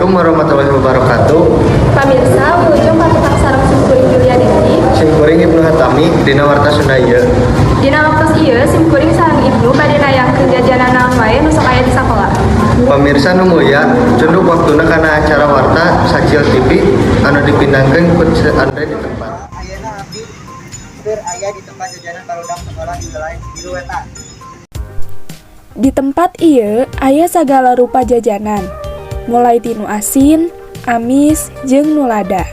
Assalamualaikum warahmatullahi wabarakatuh. Pamirsa, wilujeng patutang sareng simkuring Julia Devi. Simkuring Ibnu Hatami dina warta Sunda ieu. Dina waktos ieu simkuring sareng Ibnu bade nayangkeun jajanan naon wae nu sok aya di sakola. Pamirsa nu mulia, cunduk waktuna kana acara warta Sacil TV anu dipindangkeun ku Andre di tempat. Ayeuna abdi keur aya di tempat jajanan barudak sekolah di wilayah Biru Wetan. Di tempat ieu aya sagala rupa jajanan, mulai tinu asin, amis, jeung nu lada.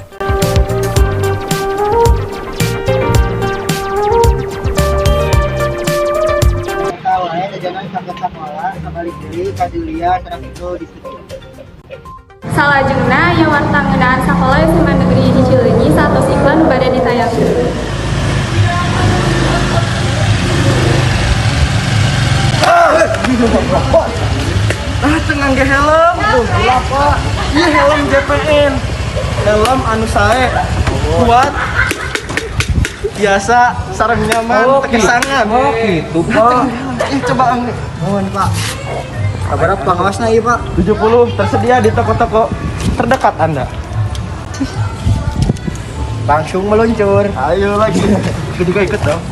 Eta wae jajanan saged sakola sabalik deui ka Julia sareng itu di studio. Salajengna aya warta ngeunaan sakola SMA Negeri 1 Cileunyi satos iklan nu bade ditayangkeun. Tenang ge helm tuh apa? Ieu helm JPN. Helm anu sae kuat biasa sareng nyaman tekesangan. Oh gitu Pak. Coba angge. Mohon Pak. Kabarap pangawasna ieu Pak? 70 tersedia di toko-toko terdekat Anda. Langsung meluncur. Ayo lagi. Aku juga ikut dong.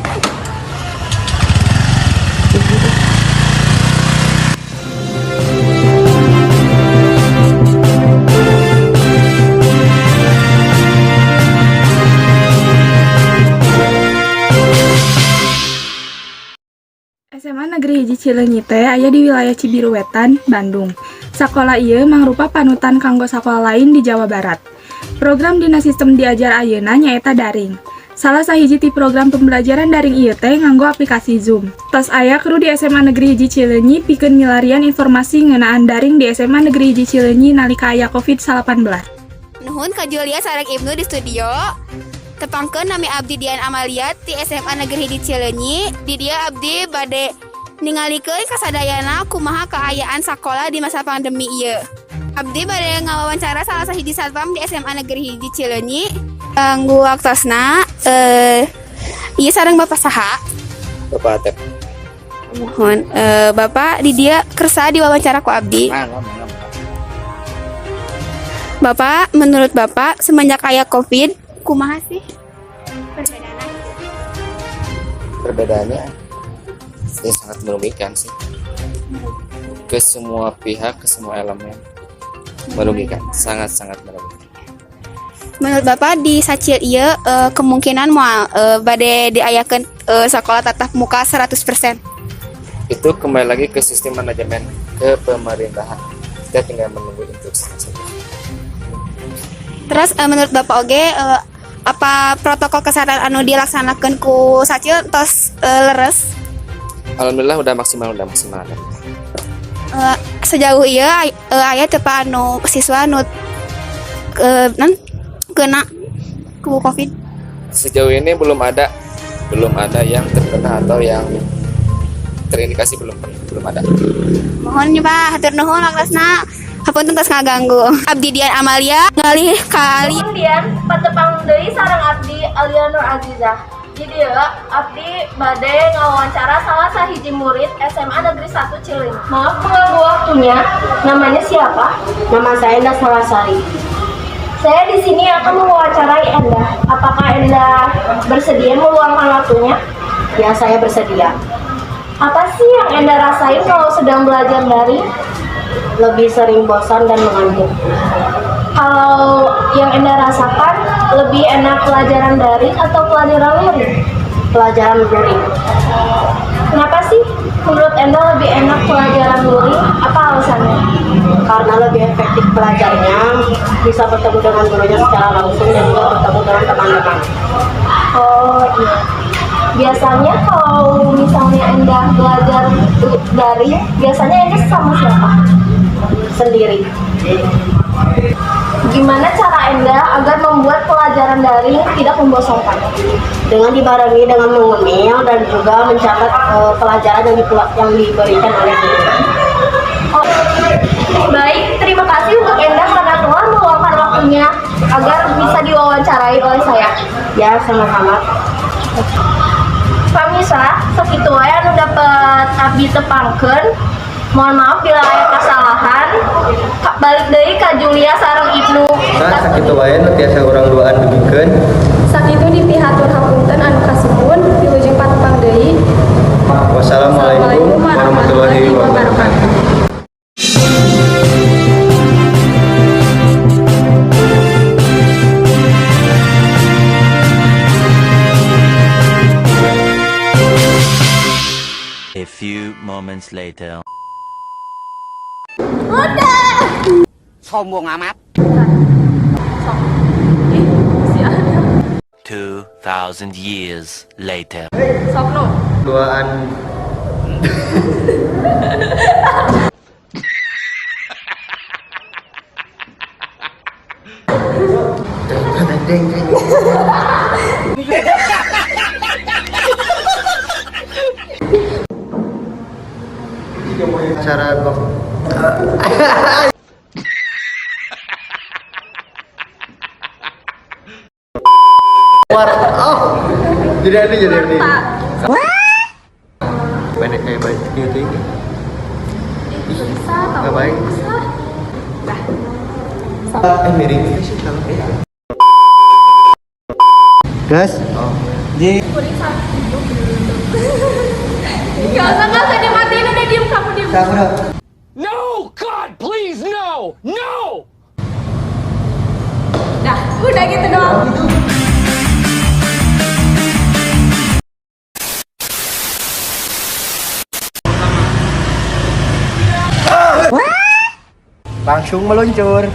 SMA Negeri 1 Cileunyi teh aya di wilayah Cibiru Wetan, Bandung. Sakola ieu mangrupa panutan kanggo sakola lain di Jawa Barat. Program dina sistem diajar ayeuna nyaeta daring. Salah sahiji ti program pembelajaran daring ieu teh nganggo aplikasi Zoom. Tos aya kru di SMA Negeri 1 Cileunyi pikeun milarian informasi ngeunaan daring di SMA Negeri 1 Cileunyi nalika aya Covid-19. Nuhun ka Julia sareng Ibnu di studio. Tepangkeun nami abdi Dian Amalia ti SMA Negeri 1 Cileunyi. Di dia abdi bade ningalikeun kasadayana kumaha kaayaan sakola di masa pandemi ieu. Abdi bade ngawawancara salah sahiji satpam di SMA Negeri 1 Cileunyi. Kanggo waktosna ieu sareng Bapak saha? Bapak Atep. Mohon Bapak di dia kersa diwawancara ku abdi. Bapak, menurut Bapak semenjak aya Covid, kumaha sih perbedaannya? Perbedaannya ya sangat merugikan sih. Ke semua pihak, ke semua elemen merugikan, sangat-sangat merugikan. Menurut Bapak di Sacil ieu kemungkinan moal bade diayakeun sekolah tatap muka 100%. Itu kembali lagi ke sistem manajemen ke pemerintahan. Kita tinggal menunggu instruksi saja. Terus menurut Bapak oge apa protokol kesehatan anu dilaksanakeun ku Sacil tos leres? Alhamdulillah udah maksimal. Sejauh ieu aya teu anu siswa anu kena ku Covid? Sejauh ini belum ada yang terkena atau yang terindikasi, belum ada. Mohon nih Pak, hatur nuhun laksana. Hapunten tos ngaganggu. Abdi Dian Amalia ngalih kali. Kemudian patepang deui sareng Abdi Alia Nur Azizah. Di dieu abdi bade ngawawancara salah sahiji murid SMA Negeri 1 Cileunyi. Maaf mengganggu waktunya. Namanya siapa? Nama saya Endah Salasari. Saya di sini akan mewawancarai Endah. Apakah Endah bersedia meluangkan waktunya? Ya, saya bersedia. Apa sih yang Endah rasain kalau sedang belajar daring? Lebih sering bosan dan mengantuk. Kalau yang Endah rasakan, lebih enak pelajaran daring atau pelajaran luring? Pelajaran luring. Kenapa sih menurut Endah lebih enak pelajaran luring? Apa alasannya? Karena lebih efektif belajarnya, bisa bertemu dengan gurunya secara langsung dan juga bertemu dengan teman-teman. Oh iya. Biasanya kalau misalnya Endah belajar daring, biasanya Endah sama siapa? Sendiri. Gimana cara Endah agar membuat pelajaran daring tidak membosankan? Dengan dibarengi dengan mengemil dan juga mencatat pelajaran yang diberikan oleh guru. Oh, baik, terima kasih untuk Endah karena telah meluangkan waktunya agar bisa diwawancarai oleh saya. Ya, sama-sama. Pamisa, sakitu wae anu dapat abdi tepangkeun. Mohon maaf bila aya kesalahan. balik deui ka Julia sareng Ibnu. Nah, sakitu wae nu tiasa urang duaan dugikeun. Sakitu dipihatur hapunten anu kasebut wilujeng patepang deui. Wassalamualaikum warahmatullahi wabarakatuh. A few moments later. Sombong amat. 2,000 years later. Duaan cara kok jadi ini pendek kayak baik gitu ini nggak baik miring sih kalau gas Enggak usah dimatiin, udah diem kamu diem. No, God, please, no, no. Dah, udah gitu doang. Langsung meluncur.